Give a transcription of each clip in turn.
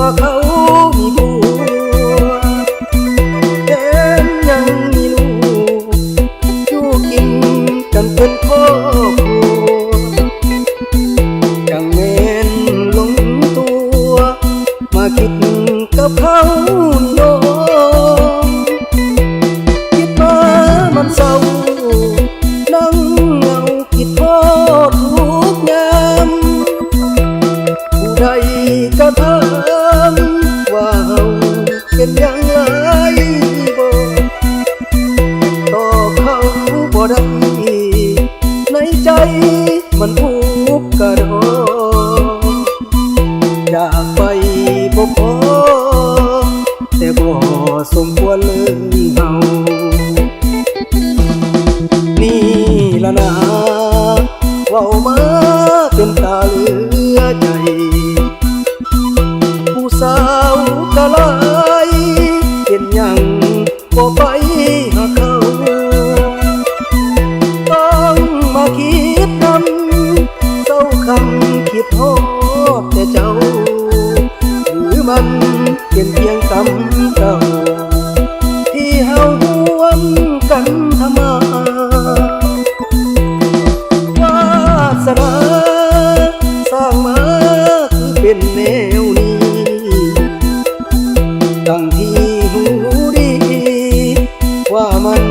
ว่าเขามีผัวแถมยังมีลูกอยู่กินกันเป็นครอบครัวจังแม่นลงตัวมาคิดกับเขาโยมคิดมามันเศร้านั่งเหงาคิดทอดทุกยามผู้ใดก็ถามว่าเฮาเป็นอย่างไรบ่ตอบเขาบ่ได้ในใจมันทุกข์กระดองอยากไปบ่พอแต่บ่สมควรเลยเฮานี่ละนะเว้ามาเป็นตาเหลือใจผู้สาวกะลายเป็นหยังบ่ไปหาเขาต้องมาคิดนำเศร้าคำคิดทอดแต่เจ้าหรือมันเป็นเพียงกรรมเก่าที่เฮาร่วมกันทำมาวาสนาสร้างมาคือเป็นแนวนี้ตั้งที่หูดีว่ามัน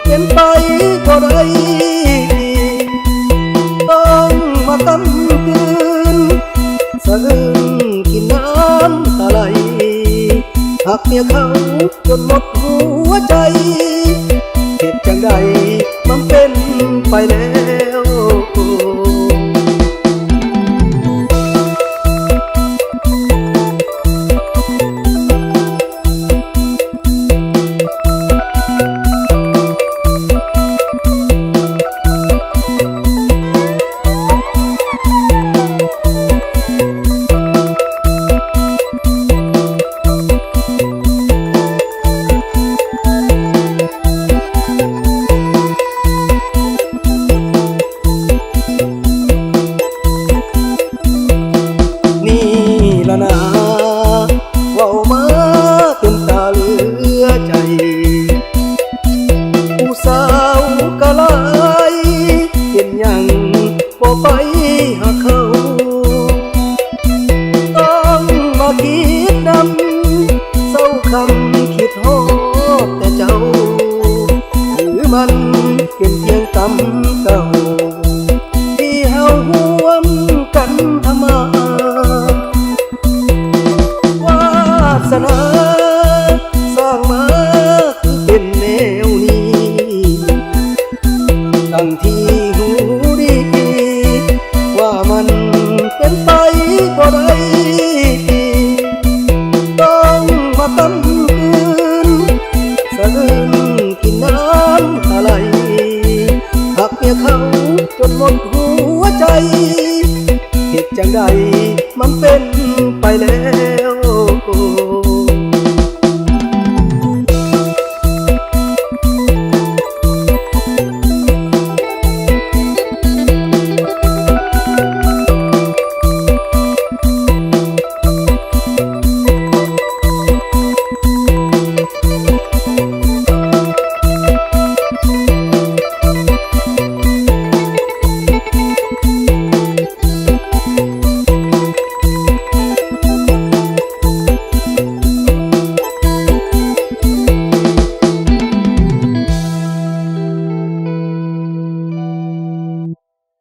เป็นไปบ่ได้ต้องมาตั้งคืนสะอื้นกินน้ำตาไหลหักเมียเขาจนหมดหัวใจเหตุจังใดมันเป็นไปแล้วละนะเว้ามาจนตาเหลือใจผู้สาวกะลายเป็นหยังบ่ไปหาเขาต้องมาคิดนำเศร้าคำคิดฮอดแต่เจ้าหรือมันเป็นเพียงกรรมเก่าที่เฮาร่วมกันทำมาสนาสร้างมาคือเป็นแนวนี้ตั้งที่หูดีว่ามันเป็นไปบ่ได้ต้องมาตั้งคืนสะอื้นกินน้ำตาไหลหักเมียเขาจนหมดหัวใจเหตุจังใดมันเป็นไปแล้ว